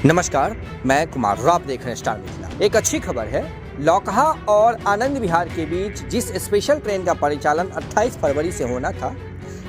नमस्कार, मैं कुमार और आप देख रहे हैं स्टार मिथिला। एक अच्छी खबर है, लौकहा और आनंद विहार के बीच जिस स्पेशल ट्रेन का परिचालन 28 फरवरी से होना था,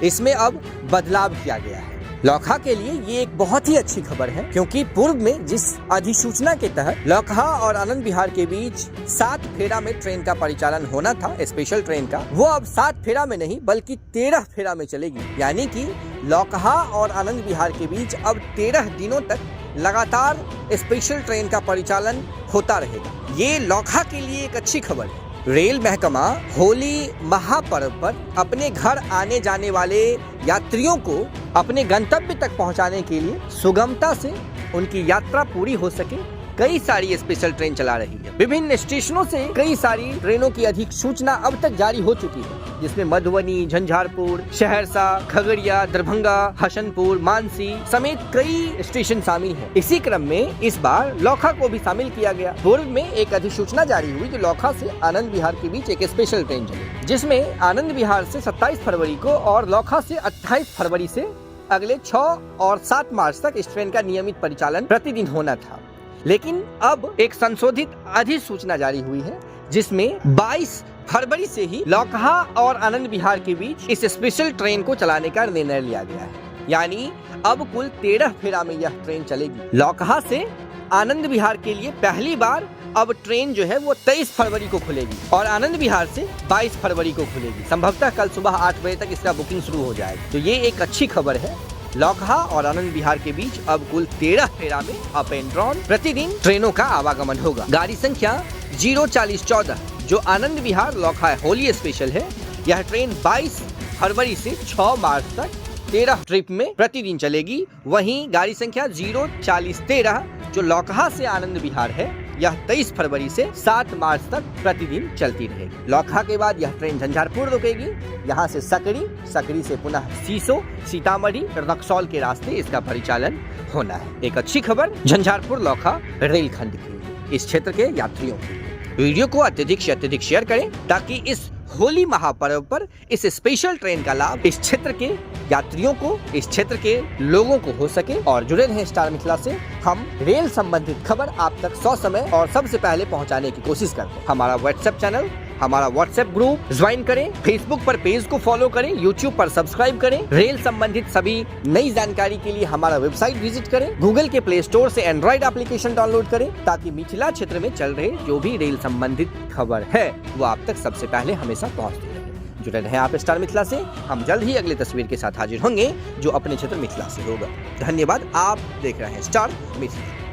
इसमें अब बदलाव किया गया है। लौकहा के लिए ये एक बहुत ही अच्छी खबर है, क्योंकि पूर्व में जिस अधिसूचना के तहत लौकहा और आनंद विहार के बीच 7 फेरा में ट्रेन का परिचालन होना था, स्पेशल ट्रेन का, वो अब 7 फेरा में नहीं बल्कि 13 फेरा में चलेगी। यानी कि लौकहा और आनंद विहार के बीच अब 13 दिनों तक लगातार स्पेशल ट्रेन का परिचालन होता रहेगा। ये लौकहा के लिए एक अच्छी खबर है। रेल महकमा होली महापर्व पर अपने घर आने जाने वाले यात्रियों को अपने गंतव्य तक पहुंचाने के लिए सुगमता से उनकी यात्रा पूरी हो सके, कई सारी स्पेशल ट्रेन चला रही है। विभिन्न स्टेशनों से कई सारी ट्रेनों की अधिसूचना अब तक जारी हो चुकी है, जिसमें मधुबनी, झंझारपुर, सहरसा, खगड़िया, दरभंगा, हसनपुर, मानसी समेत कई स्टेशन शामिल हैं। इसी क्रम में इस बार लौकहा को भी शामिल किया गया। पूर्व में एक अधिसूचना जारी हुई जो लौकहा से आनंद विहार के बीच एक स्पेशल ट्रेन चली, जिसमें आनंद विहार से 27 फरवरी को और लौकहा से 28 फरवरी से अगले 6 और 7 मार्च तक इस ट्रेन का नियमित परिचालन प्रतिदिन होना था। लेकिन अब एक संशोधित अधिसूचना जारी हुई है, जिसमें 22 फरवरी से ही लौकहा और आनंद विहार के बीच इस स्पेशल ट्रेन को चलाने का निर्णय लिया गया है। यानी अब कुल 13 फेरा में यह ट्रेन चलेगी। लौकहा से आनंद विहार के लिए पहली बार अब ट्रेन जो है वो 23 फरवरी को खुलेगी और आनंद विहार से 22 फरवरी को खुलेगी। संभवतः कल सुबह 8 बजे तक इसका बुकिंग शुरू हो जाएगी। तो ये एक अच्छी खबर है। लौकहा और आनंद विहार के बीच अब कुल 13 फेरा में अप एंड डाउन प्रतिदिन ट्रेनों का आवागमन होगा। गाड़ी संख्या 04014 जो आनंद विहार लौकहा होली स्पेशल है, यह ट्रेन 22 फरवरी से 6 मार्च तक 13 ट्रिप में प्रतिदिन चलेगी। वहीं गाड़ी संख्या 04013 जो लौकहा से आनंद विहार है, यह 23 फरवरी से 7 मार्च तक प्रतिदिन चलती रहेगी। लौकहा के बाद यह ट्रेन झंझारपुर रुकेगी, यहाँ से सकरी से पुनः सीसो, सीतामढ़ी, रक्सौल के रास्ते इसका परिचालन होना है। एक अच्छी खबर झंझारपुर लौकहा रेलखंड के लिए, इस क्षेत्र के यात्रियों के लिए। वीडियो को अत्यधिक से अत्यधिक शेयर करें ताकि इस होली महापर्व पर इस स्पेशल ट्रेन का लाभ इस क्षेत्र के यात्रियों को, इस क्षेत्र के लोगों को हो सके। और जुड़े रहें स्टार मिथिला से। हम रेल संबंधित खबर आप तक समय और सबसे पहले पहुंचाने की कोशिश करते हैं। हमारा व्हाट्सएप चैनल, हमारा व्हाट्सएप ग्रुप ज्वाइन करें, फेसबुक पर पेज को फॉलो करें, यूट्यूब पर सब्सक्राइब करें। रेल संबंधित सभी नई जानकारी के लिए हमारा वेबसाइट विजिट करें। गूगल के प्ले स्टोर से एंड्रॉइड एप्लीकेशन डाउनलोड करें, ताकि मिथिला क्षेत्र में चल रहे जो भी रेल संबंधित खबर है वो आप तक सबसे पहले हमेशा पहुंचती रहे। जुड़े रहें आप स्टार मिथिला से। हम जल्द ही अगली तस्वीर के साथ हाजिर होंगे जो अपने क्षेत्र मिथिला से होगा। धन्यवाद। आप देख रहे हैं स्टार मिथिला।